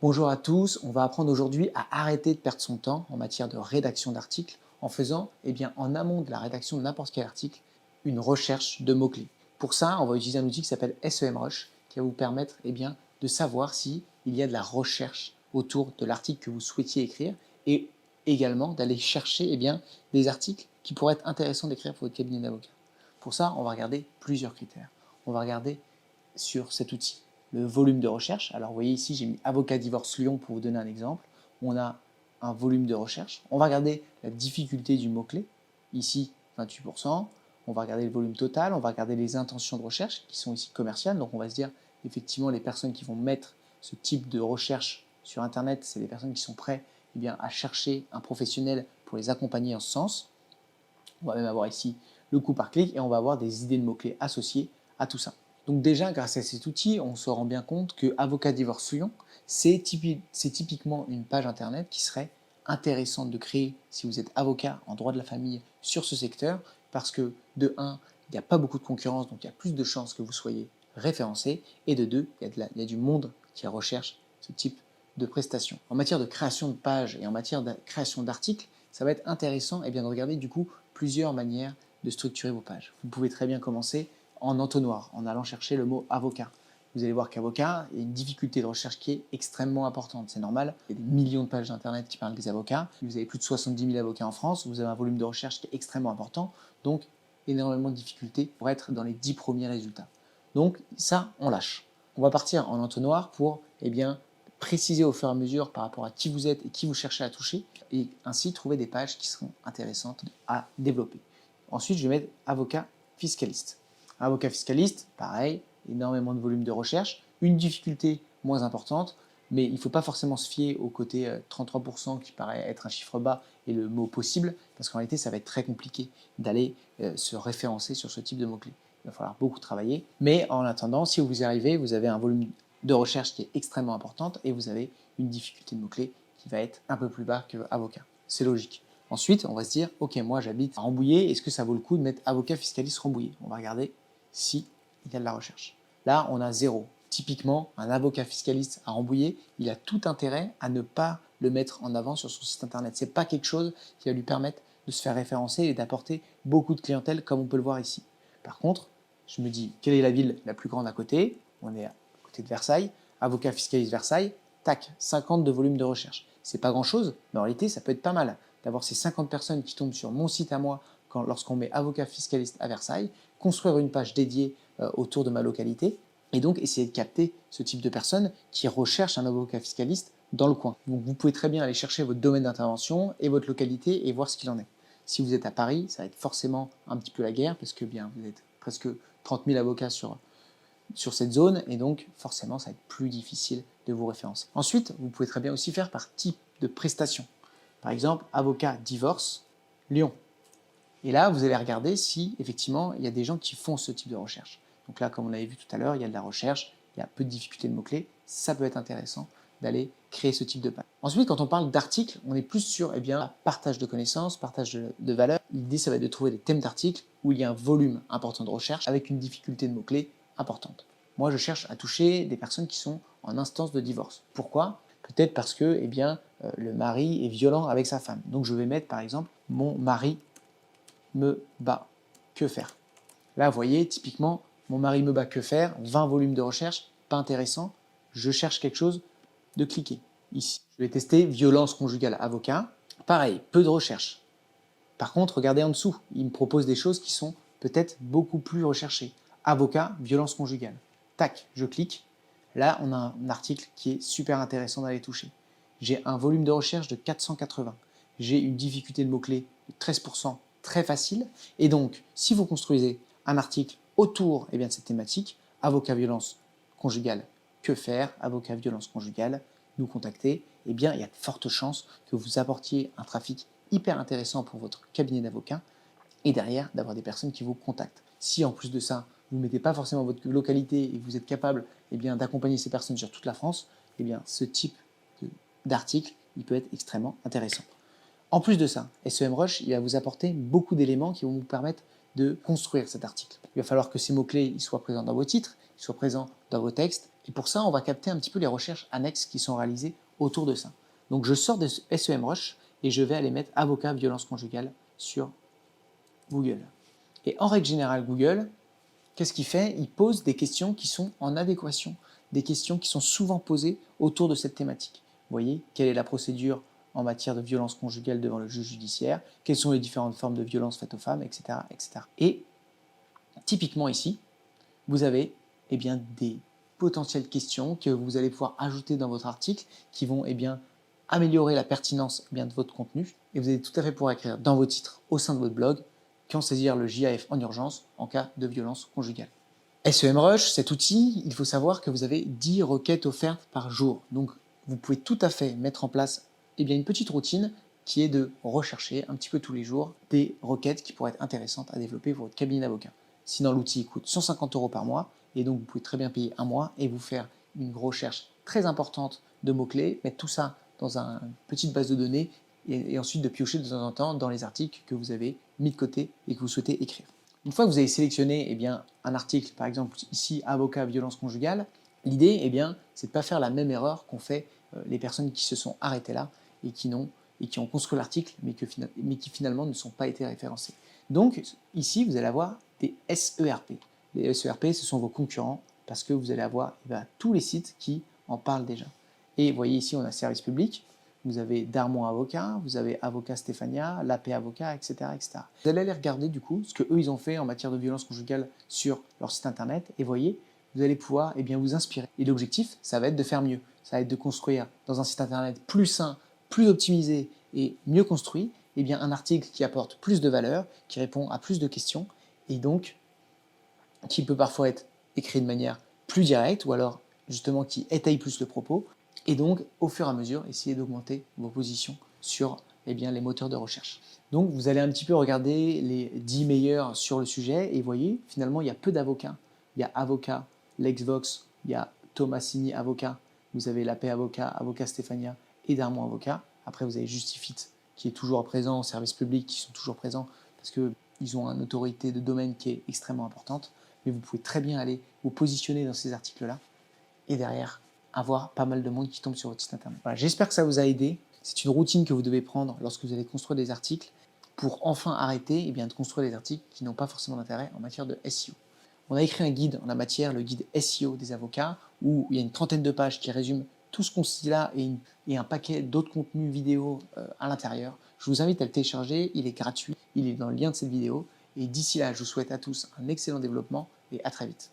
Bonjour à tous, on va apprendre aujourd'hui à arrêter de perdre son temps en matière de rédaction d'articles en faisant, en amont de la rédaction de n'importe quel article, une recherche de mots-clés. Pour ça, on va utiliser un outil qui s'appelle SEMrush qui va vous permettre de savoir s'il y a de la recherche autour de l'article que vous souhaitiez écrire et également d'aller chercher des articles qui pourraient être intéressants d'écrire pour votre cabinet d'avocat. Pour ça, on va regarder plusieurs critères. On va regarder sur cet outil le volume de recherche. Alors vous voyez ici, j'ai mis avocat divorce Lyon pour vous donner un exemple. On a un volume de recherche. On va regarder la difficulté du mot-clé. Ici, 28%. On va regarder le volume total. On va regarder les intentions de recherche qui sont ici commerciales. Donc on va se dire, effectivement, les personnes qui vont mettre ce type de recherche sur Internet, c'est des personnes qui sont prêtes à chercher un professionnel pour les accompagner en ce sens. On va même avoir ici le coût par clic et on va avoir des idées de mots-clés associées à tout ça. Donc déjà, grâce à cet outil, on se rend bien compte que Avocat Divorce Lyon, c'est typiquement une page internet qui serait intéressante de créer si vous êtes avocat en droit de la famille sur ce secteur, parce que de 1, il n'y a pas beaucoup de concurrence, donc il y a plus de chances que vous soyez référencé, et de 2, il y a du monde qui recherche ce type de prestations. En matière de création de pages et en matière de création d'articles, ça va être intéressant de regarder du coup plusieurs manières de structurer vos pages. Vous pouvez très bien commencer en entonnoir, en allant chercher le mot avocat. Vous allez voir qu'avocat, il y a une difficulté de recherche qui est extrêmement importante. C'est normal, il y a des millions de pages d'internet qui parlent des avocats. Vous avez plus de 70 000 avocats en France, vous avez un volume de recherche qui est extrêmement important, donc énormément de difficultés pour être dans les 10 premiers résultats. Donc ça, on lâche. On va partir en entonnoir pour préciser au fur et à mesure par rapport à qui vous êtes et qui vous cherchez à toucher, et ainsi trouver des pages qui seront intéressantes à développer. Ensuite, je vais mettre avocat fiscaliste. Avocat fiscaliste, pareil, énormément de volume de recherche, une difficulté moins importante, mais il ne faut pas forcément se fier au côté 33% qui paraît être un chiffre bas et le mot possible, parce qu'en réalité, ça va être très compliqué d'aller se référencer sur ce type de mots-clés. Il va falloir beaucoup travailler, mais en attendant, si vous y arrivez, vous avez un volume de recherche qui est extrêmement importante et vous avez une difficulté de mots-clés qui va être un peu plus bas que avocat. C'est logique. Ensuite, on va se dire, ok, moi j'habite à Rambouillet, est-ce que ça vaut le coup de mettre avocat fiscaliste Rambouillet? On va regarder si il y a de la recherche. Là, on a 0. Typiquement, un avocat fiscaliste à Rambouillet, il a tout intérêt à ne pas le mettre en avant sur son site internet. Ce n'est pas quelque chose qui va lui permettre de se faire référencer et d'apporter beaucoup de clientèle comme on peut le voir ici. Par contre, je me dis, quelle est la ville la plus grande à côté? On est à côté de Versailles. Avocat fiscaliste Versailles, tac, 50 de volume de recherche. C'est pas grand chose, mais en réalité, ça peut être pas mal d'avoir ces 50 personnes qui tombent sur mon site à moi lorsqu'on met avocat fiscaliste à Versailles, construire une page dédiée autour de ma localité et donc essayer de capter ce type de personnes qui recherchent un avocat fiscaliste dans le coin. Donc vous pouvez très bien aller chercher votre domaine d'intervention et votre localité et voir ce qu'il en est. Si vous êtes à Paris, ça va être forcément un petit peu la guerre parce que vous êtes presque 30 000 avocats sur cette zone et donc forcément ça va être plus difficile de vous référencer. Ensuite, vous pouvez très bien aussi faire par type de prestation. Par exemple, avocat divorce Lyon. Et là, vous allez regarder si, effectivement, il y a des gens qui font ce type de recherche. Donc là, comme on l'avait vu tout à l'heure, il y a de la recherche, il y a peu de difficultés de mots-clés. Ça peut être intéressant d'aller créer ce type de page. Ensuite, quand on parle d'articles, on est plus sur partage de connaissances, partage de valeurs. L'idée, ça va être de trouver des thèmes d'articles où il y a un volume important de recherche avec une difficulté de mots-clés importante. Moi, je cherche à toucher des personnes qui sont en instance de divorce. Pourquoi? Peut-être parce que le mari est violent avec sa femme. Donc, je vais mettre, par exemple, mon mari me bat. Que faire? Là, vous voyez, typiquement, mon mari me bat, que faire? 20 volumes de recherche, pas intéressant. Je cherche quelque chose de cliquer. Ici, je vais tester violence conjugale avocat. Pareil, peu de recherche. Par contre, regardez en dessous, il me propose des choses qui sont peut-être beaucoup plus recherchées. Avocat, violence conjugale. Tac, je clique. Là, on a un article qui est super intéressant d'aller toucher. J'ai un volume de recherche de 480. J'ai une difficulté de mots-clés de 13%, très facile. Et donc, si vous construisez un article autour de cette thématique, avocat violence conjugale, que faire? Avocat violence conjugale, nous contacter, il y a de fortes chances que vous apportiez un trafic hyper intéressant pour votre cabinet d'avocat et derrière d'avoir des personnes qui vous contactent. Si en plus de ça, vous ne mettez pas forcément votre localité et que vous êtes capable d'accompagner ces personnes sur toute la France, ce type d'article il peut être extrêmement intéressant. En plus de ça, SEMrush il va vous apporter beaucoup d'éléments qui vont vous permettre de construire cet article. Il va falloir que ces mots-clés ils soient présents dans vos titres, ils soient présents dans vos textes. Et pour ça, on va capter un petit peu les recherches annexes qui sont réalisées autour de ça. Donc je sors de SEMrush et je vais aller mettre avocat violence conjugale sur Google. Et en règle générale, Google, qu'est-ce qu'il fait? Il pose des questions qui sont en adéquation, des questions qui sont souvent posées autour de cette thématique. Vous voyez, quelle est la procédure en matière de violence conjugale devant le juge judiciaire? Quelles sont les différentes formes de violence faites aux femmes, etc., etc. Et typiquement ici, vous avez des potentielles questions que vous allez pouvoir ajouter dans votre article qui vont améliorer la pertinence de votre contenu. Et vous allez tout à fait pouvoir écrire dans vos titres au sein de votre blog quand saisir le JAF en urgence en cas de violence conjugale. SEMrush, cet outil, il faut savoir que vous avez 10 requêtes offertes par jour. Donc, vous pouvez tout à fait mettre en place une petite routine qui est de rechercher un petit peu tous les jours des requêtes qui pourraient être intéressantes à développer pour votre cabinet d'avocat. Sinon, l'outil coûte 150 € par mois et donc vous pouvez très bien payer un mois et vous faire une recherche très importante de mots-clés, mettre tout ça dans une petite base de données et ensuite de piocher de temps en temps dans les articles que vous avez mis de côté et que vous souhaitez écrire. Une fois que vous avez sélectionné un article, par exemple ici avocat violence conjugale, l'idée c'est de ne pas faire la même erreur qu'ont fait les personnes qui se sont arrêtées là et qui ont construit l'article mais qui finalement ne sont pas été référencés. Donc ici vous allez avoir des SERP. Les SERP ce sont vos concurrents parce que vous allez avoir tous les sites qui en parlent déjà. Et vous voyez ici on a service public. Vous avez Darmon Avocat, vous avez Avocat Stéphania, l'AP Avocat, etc., etc. Vous allez aller regarder du coup ce que eux ils ont fait en matière de violence conjugale sur leur site internet et voyez, vous allez pouvoir vous inspirer. Et l'objectif, ça va être de faire mieux. Ça va être de construire dans un site internet plus sain, plus optimisé et mieux construit, un article qui apporte plus de valeur, qui répond à plus de questions et donc qui peut parfois être écrit de manière plus directe ou alors justement qui étaye plus le propos. Et donc, au fur et à mesure, essayez d'augmenter vos positions sur les moteurs de recherche. Donc, vous allez un petit peu regarder les 10 meilleurs sur le sujet et voyez, finalement, il y a peu d'avocats. Il y a Avocat, LexVox, il y a Tomasini Avocat, vous avez l'AP Avocat, Avocat Stéphania et Darmon Avocat. Après, vous avez Justifit qui est toujours présent, service public qui sont toujours présents parce qu'ils ont une autorité de domaine qui est extrêmement importante. Mais vous pouvez très bien aller vous positionner dans ces articles-là et derrière, avoir pas mal de monde qui tombe sur votre site internet. Voilà, j'espère que ça vous a aidé. C'est une routine que vous devez prendre lorsque vous allez construire des articles pour enfin arrêter de construire des articles qui n'ont pas forcément d'intérêt en matière de SEO. On a écrit un guide en la matière, le guide SEO des avocats, où il y a une trentaine de pages qui résument tout ce qu'on se dit là et un paquet d'autres contenus vidéo à l'intérieur. Je vous invite à le télécharger, il est gratuit, il est dans le lien de cette vidéo. Et d'ici là, je vous souhaite à tous un excellent développement et à très vite.